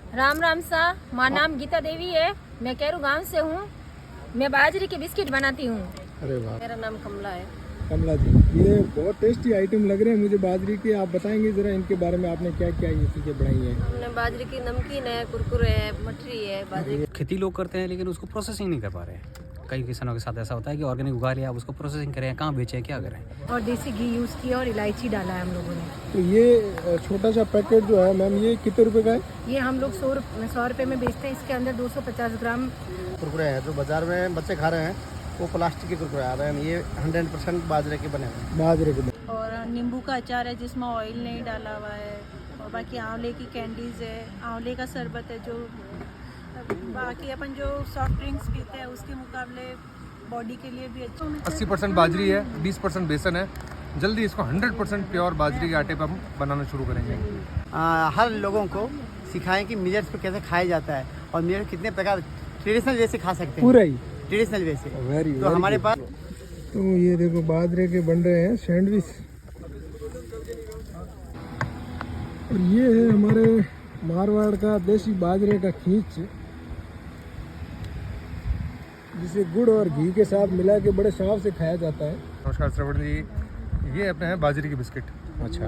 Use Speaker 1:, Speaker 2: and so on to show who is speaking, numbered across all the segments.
Speaker 1: राम राम सा, माँ नाम गीता देवी है। मैं कैरू गांव से हूँ। मैं बाजरे के बिस्किट बनाती हूँ।
Speaker 2: अरे वाह।
Speaker 1: मेरा नाम कमला है।
Speaker 2: कमला जी, ये बहुत टेस्टी आइटम लग रहे हैं मुझे बाजरे के। आप बताएंगे जरा इनके बारे में, आपने क्या क्या ये चीज़ें बनाई हैं?
Speaker 1: हमने बाजरे की नमकीन है, कुरकुरे है, मठरी है। बाजरे
Speaker 3: खेती लोग करते हैं लेकिन उसको प्रोसेसिंग नहीं कर पा रहे हैं। कई किसानों के साथ ऐसा होता है कि ऑर्गेनिक उगा लिया, अब उसको प्रोसेसिंग करें, कहाँ बेचें, क्या करें।
Speaker 1: और देसी घी यूज़ किया और इलायची डाला है हम लोगों ने।
Speaker 2: तो ये छोटा सा पैकेट जो है मैम, ये कितने रुपए का है?
Speaker 1: ये हम लोग 100 रुपये में बेचते हैं। इसके अंदर 250 ग्राम
Speaker 4: कुरकुरे हैं जो बाजार में बच्चे खा रहे हैं, वो प्लास्टिक के कुरकुरे आ रहे हैं। ये 100% बाजरे के बने हुए हैं।
Speaker 2: बाजरे के।
Speaker 5: और नींबू का अचार है जिसमें ऑयल नहीं डाला हुआ है। और बाकी आंवले की कैंडीज़ है, आंवले का शरबत है। जो बाकी अपन जो सॉफ्ट ड्रिंक्स पीते हैं उसके मुकाबले बॉडी के लिए भी अच्छा।
Speaker 6: 80% बाजरी है, 20% बेसन है। जल्दी इसको 100% प्योर बाजरी के आटे पर हम बनाना शुरू करेंगे।
Speaker 4: हर लोगों को सिखाएं कि मिलेट्स को कैसे खाया जाता है और मिलेट्स कितने प्रकार ट्रेडिशनल वे से खा सकते हैं।
Speaker 2: पूरा ही
Speaker 4: ट्रेडिशनल वे से।
Speaker 2: वेरी
Speaker 4: तो हमारे पास
Speaker 2: तो ये देखो बाजरे के बन रहे हैं सैंडविच। और ये है हमारे मारवाड़ का देसी बाजरे का खींच, जिसे गुड़ और घी के साथ मिला के बड़े चाव से खाया जाता है।
Speaker 6: नमस्कार श्रवण जी, ये अपने हैं बाजरे के बिस्किट।
Speaker 2: अच्छा,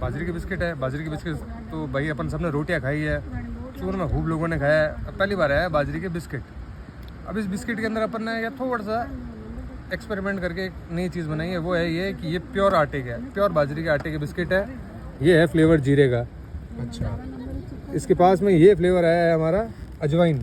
Speaker 6: बाजरे के बिस्किट है। बाजरे के बिस्किट तो भाई अपन सबने रोटियां खाई है, चूरमा खूब लोगों ने खाया है। पहली बार आया है बाजरे के बिस्किट। अब इस बिस्किट के अंदर अपन ने यह थोड़ा सा एक्सपेरिमेंट करके एक नई चीज़ बनाई है। वो है ये कि ये प्योर आटे का है, प्योर बाजरे के आटे के बिस्किट है। ये है फ्लेवर जीरे का।
Speaker 2: अच्छा,
Speaker 6: इसके पास में ये फ्लेवर आया है हमारा अजवाइन।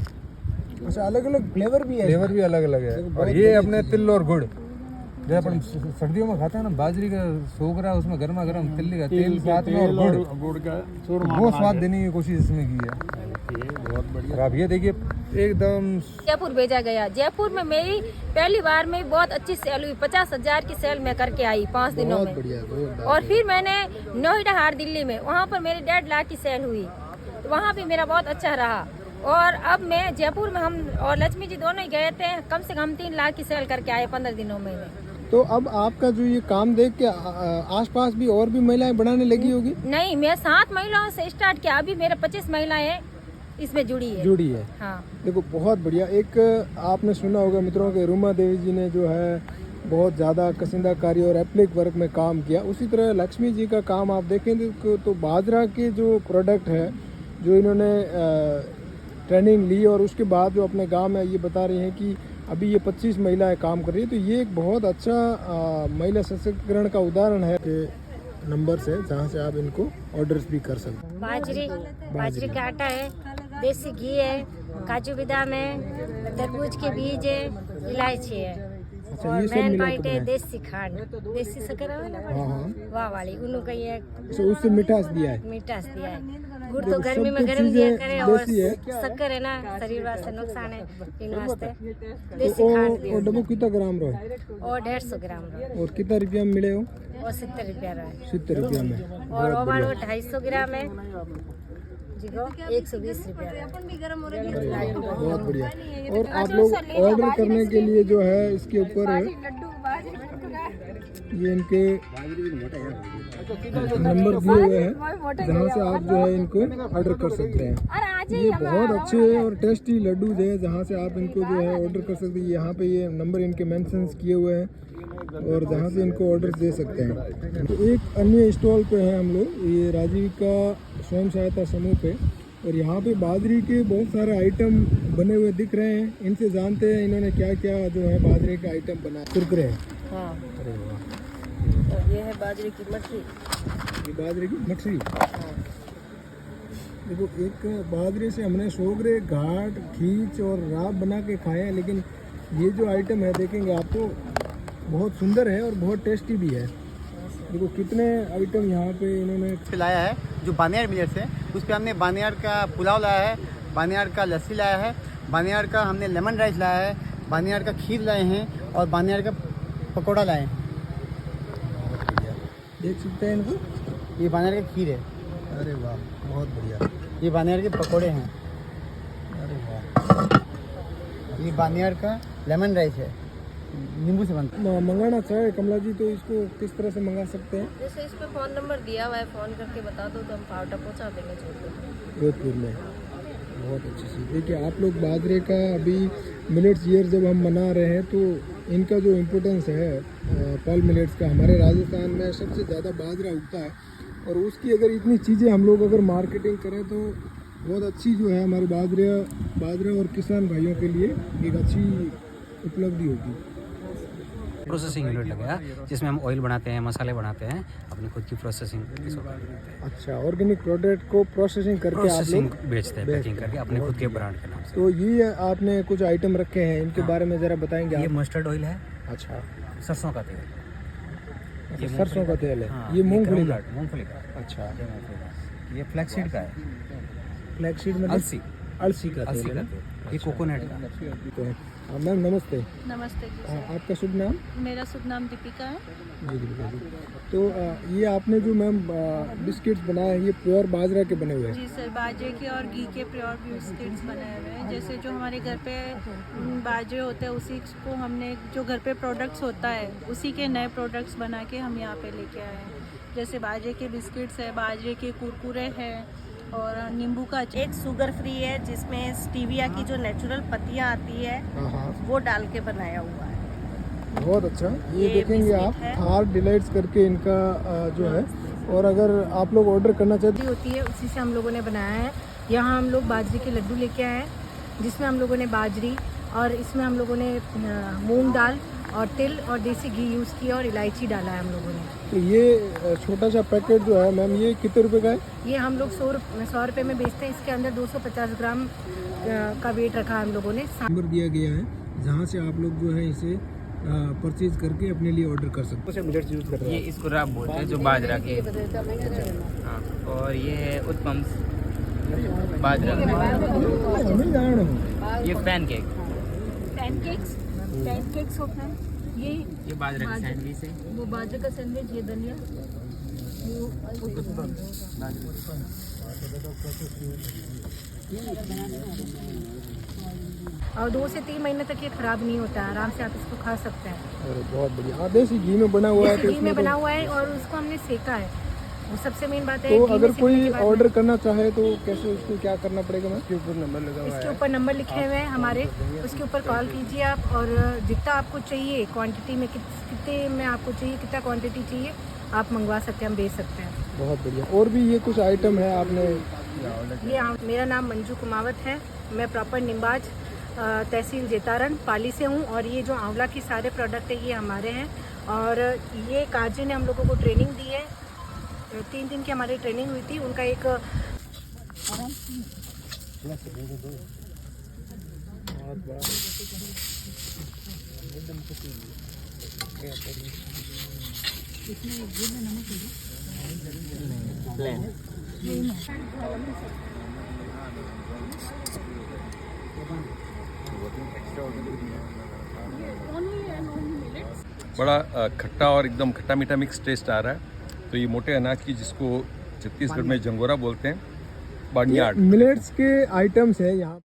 Speaker 2: अच्छा, अलग अलग फ्लेवर भी है।
Speaker 6: फ्लेवर भी अलग अलग है। और ये अपने तिल और गुड़, जो अपन सर्दियों में खाते हैं ना, बाजरी का सोगरा, उसमें गर्मा गर्म तिल्ली का तेल साथ में और गुड़ का वो स्वाद देने की कोशिश इसमें की है।
Speaker 2: बहुत बढ़िया।
Speaker 6: और आप ये देखिए एकदम
Speaker 1: जयपुर भेजा गया। जयपुर में मेरी पहली बार में बहुत अच्छी सेल हुई। 50,000 की सेल मैं करके आई 5 दिनों
Speaker 2: बहुत
Speaker 1: में।
Speaker 2: बढ़िया, जोरदार।
Speaker 1: और फिर मैंने नोएडा हार दिल्ली में, वहाँ पर मेरी 1.5 लाख की सेल हुई। तो वहाँ भी मेरा बहुत अच्छा रहा। और अब मैं जयपुर में, हम और लक्ष्मी जी दोनों ही गए थे, कम से कम 3 लाख की सेल करके आए 15 दिनों में।
Speaker 2: तो अब आपका जो ये काम देख के आसपास भी और भी महिलाएं बनाने लगी होगी?
Speaker 1: नहीं, मैं 7 महिलाओं से स्टार्ट किया। अभी मेरे 25 महिलाएं इसमें जुड़ी है। हाँ।
Speaker 2: देखो बहुत बढ़िया। एक आपने सुना होगा मित्रों के रूमा देवी जी ने जो है बहुत ज़्यादा कसिंदा कारी और एप्लिक वर्क में काम किया। उसी तरह लक्ष्मी जी का काम आप देखें तो बाजरा के जो प्रोडक्ट है, जो इन्होंने ट्रेनिंग ली और उसके बाद जो अपने गांव में ये बता रही हैं कि अभी ये 25 महिलाएं काम कर रही है। तो ये एक बहुत अच्छा महिला सशक्तिकरण का उदाहरण है के नंबर्स है जहाँ से आप इनको ऑर्डर्स भी कर सकते हैं।
Speaker 1: बाजरे का आटा है, देसी घी है, काजू बादाम है, तरबूज के बीज है, इलायची है।
Speaker 2: अच्छा,
Speaker 1: और
Speaker 2: ये सब
Speaker 1: मेन
Speaker 2: मिला
Speaker 1: पॉइंट
Speaker 2: के
Speaker 1: है
Speaker 2: बनाया?
Speaker 1: देसी खांड, देसी शक्कर है ना,
Speaker 2: हाँ हाँ,
Speaker 1: वाह वाली उन्होंने ये
Speaker 2: अच्छा, उससे मिठास दिया है।
Speaker 1: मिठास दिया है। गुड़ तो
Speaker 2: देखो,
Speaker 1: गर्मी
Speaker 2: सब
Speaker 1: में
Speaker 2: कुछ
Speaker 1: गर्म दिया
Speaker 2: चीजें
Speaker 1: करे, और
Speaker 2: देसी है।
Speaker 1: शक्कर है ना शरीर वास्ते नुकसान है, इन वास्ते
Speaker 2: तो
Speaker 1: देसी खांड
Speaker 2: और डब्बो कितना ग्राम रहो
Speaker 1: और 150 ग्राम रहा।
Speaker 2: और कितना रुपया में मिले हो?
Speaker 1: और 70 रुपया रहा।
Speaker 2: 70 रुपया में।
Speaker 1: और ओवन 250 ग्राम है जी को 120 रुपया।
Speaker 2: बहुत बढ़िया। और आप लोग ऑर्डर करने के लिए जो है इसके ऊपर ये इनके नंबर दिए हुए हैं जहाँ से आप जो है इनको ऑर्डर कर सकते हैं। ये बहुत अच्छे और टेस्टी लड्डू है जहाँ से आप इनको जो है ऑर्डर कर सकते हैं। यहाँ पे ये नंबर इनके मेंशंस किए हुए हैं और जहाँ से इनको ऑर्डर दे सकते हैं। तो एक अन्य स्टॉल पे हैं हम लोग, ये राजीविका स्वयं सहायता समूह पे, और यहाँ पे बाजरे के बहुत सारे आइटम बने हुए दिख रहे हैं। इनसे जानते हैं इन्होंने क्या क्या जो है बाजरे का आइटम बनाया। कुरकुरे हैं।
Speaker 1: हाँ।
Speaker 2: अरे वाह।
Speaker 1: और ये है बाजरे की मठरी।
Speaker 2: ये बाजरे की मठरी। देखो, एक बाजरे से हमने सोगरे, घाट, खींच और राब बना के खाए हैं, लेकिन ये जो आइटम है देखेंगे आप तो बहुत सुंदर है और बहुत टेस्टी भी है। देखो कितने आइटम यहाँ पे इन्होंने
Speaker 4: लाया है जो बानियाड़ मिलेट्स है। उस पर हमने बानियाड़ का पुलाव लाया है, बानियाड़ का लस्सी लाया है, बानियाड़ का हमने लेमन राइस लाया है, बानियाड़ का खीर लाए हैं और बानियाड़ का पकौड़ा लाए हैं।
Speaker 2: देख सकते हैं इनको।
Speaker 4: ये बानियाड़ का खीर है।
Speaker 2: अरे वाह, बहुत बढ़िया।
Speaker 4: ये बानियाड़ के पकौड़े हैं।
Speaker 2: अरे वाह।
Speaker 4: ये बानियाड़ का लेमन राइस है, नींबू से बनता है।
Speaker 2: मंगाना चाहे कमला जी तो इसको किस तरह से मंगा सकते हैं?
Speaker 1: जैसे इस पे फ़ोन नंबर दिया हुआ है, फ़ोन करके बता दो तो हम पावटा पहुंचा देंगे छोड़।
Speaker 2: जोधपुर में। बहुत अच्छी चीज़। देखिए आप लोग बाजरे का अभी मिलेट्स ईयर जब हम मना रहे हैं तो इनका जो इम्पोर्टेंस है पॉल मिलेट्स का, हमारे राजस्थान में सबसे ज़्यादा बाजरा उगता है और उसकी अगर इतनी चीज़ें हम लोग अगर मार्केटिंग करें तो बहुत अच्छी जो है हमारे बाजरा और किसान भाइयों के लिए एक अच्छी उपलब्धि होगी।
Speaker 3: प्रोसेसिंग यूनिट लगाया जिसमें हम ऑयल बनाते हैं, मसाले बनाते हैं, अपनी खुद की प्रोसेसिंग
Speaker 2: अच्छा, ऑर्गेनिक प्रोडक्ट को प्रोसेसिंग करके आप लोग
Speaker 3: बेचते हैं, पैकिंग करके अपने खुद के ब्रांड के नाम से।
Speaker 2: तो ये आपने कुछ आइटम रखे हैं, इनके बारे में ज़रा बताएंगे
Speaker 3: ये
Speaker 2: आप?
Speaker 3: मस्टर्ड ऑयल है,
Speaker 2: अच्छा,
Speaker 3: सरसों का तेल,
Speaker 2: अच्छा सरसों का तेल है।
Speaker 3: हाँ,
Speaker 2: ये मूंगफली का?
Speaker 3: मूंगफली का।
Speaker 2: अच्छा,
Speaker 3: ये फ्लैक्सीड का है,
Speaker 2: फ्लैक्सीड में अलसी का तेल है ना?
Speaker 3: ये कोकोनट का।
Speaker 2: तो मैम नमस्ते।
Speaker 5: नमस्ते जी सर।
Speaker 2: आपका शुभ नाम?
Speaker 5: मेरा शुभ नाम दीपिका है।
Speaker 2: जी बिल्कुल जी। तो ये आपने जो मैम बिस्किट्स बनाए हैं ये प्योर बाजरा के बने हुए हैं?
Speaker 5: जी सर, बाजरे के और घी के प्योर बिस्किट्स बनाए हुए हैं। जैसे जो हमारे घर पे बाजरे होते हैं उसी को हमने जो घर पे प्रोडक्ट्स होता है उसी के नए प्रोडक्ट्स बना के हम यहाँ पे लेके आए हैं। जैसे बाजरे के बिस्किट्स है, बाजरे के कुरकुरे हैं और नींबू का
Speaker 7: एक शुगर फ्री है जिसमें स्टीविया की जो नेचुरल पत्तियां आती है
Speaker 2: हाँ,
Speaker 7: वो डाल के बनाया हुआ है।
Speaker 2: बहुत अच्छा। ये
Speaker 7: ये
Speaker 2: देखेंगे आप
Speaker 7: बिस्किट है।
Speaker 2: हार्ट डिलाइट्स करके इनका जो है, और अगर आप लोग ऑर्डर करना चाहते
Speaker 8: होती है उसी से हम लोगों ने बनाया है। यहाँ हम लोग बाजरे के लड्डू लेके आए हैं जिसमें हम लोगों ने बाजरी और इसमें हम लोगों ने मूंग दाल और तिल और देसी घी यूज़ किया और इलायची डाला है हम लोगों ने।
Speaker 2: तो ये छोटा सा पैकेट जो है मैम ये कितने रुपए का है?
Speaker 8: ये हम लोग 100 रुपये में बेचते हैं। इसके अंदर 250 ग्राम का वेट रखा है हम लोगों ने।
Speaker 2: नंबर दिया गया है जहाँ से आप लोग जो है इसे परचेज करके अपने लिए ऑर्डर कर सकते हैं। मिलेट्स यूज़ कर रहे
Speaker 9: ये
Speaker 2: हैं?
Speaker 9: इसको राब बोलते हैं जो बाजरा के। हाँ, और ये है उत्पम बाजरा,
Speaker 2: हमें जाना हो।
Speaker 9: ये पैनकेक,
Speaker 8: पैनकेक्स होता है।
Speaker 9: ये बाजरा की सैंडविच है।
Speaker 8: वो बाजरे का सैंडविच, ये धनिया, और 2 से 3 महीने तक ये खराब नहीं होता है। आराम से आप इसको खा सकते हैं।
Speaker 2: अरे बहुत बढ़िया। हाँ, देसी घी में बना हुआ है तो
Speaker 8: घी
Speaker 2: इसमें
Speaker 8: में
Speaker 2: तो-
Speaker 8: बना हुआ है और उसको हमने सेका है। वो सबसे मेन बात है।
Speaker 2: तो
Speaker 8: घी में
Speaker 2: अगर
Speaker 8: सेकने
Speaker 2: कोई
Speaker 8: के बाद
Speaker 2: ऑर्डर करना चाहे तो कैसे उसको क्या करना पड़ेगा मैम? इसके ऊपर नंबर लगा हुआ
Speaker 8: इसके
Speaker 2: है।
Speaker 8: ऊपर नंबर लिखे हुए हैं हमारे, उसके ऊपर कॉल कीजिए आप और जितना आपको चाहिए क्वांटिटी में कितने में आपको चाहिए, कितना क्वांटिटी चाहिए आप मंगवा सकते हैं, हम भेज सकते हैं।
Speaker 2: बहुत बढ़िया। और भी ये कुछ आइटम है आपने?
Speaker 8: ये मेरा नाम मंजू कुमावत है। मैं प्रॉपर निम्बाज तहसील जेतारन पाली से हूँ और ये जो आंवला की सारे प्रोडक्ट है ये हमारे हैं। और ये काजी ने हम लोगों को ट्रेनिंग दी है, 3 दिन की हमारी ट्रेनिंग हुई थी। उनका एक
Speaker 10: बड़ा खट्टा और एकदम खट्टा मीठा मिक्स टेस्ट आ रहा है। तो ये मोटे अनाज की जिसको छत्तीसगढ़ में जंगोरा बोलते हैं, बानियाड़।
Speaker 2: मिलेट्स के आइटम्स है यहाँ।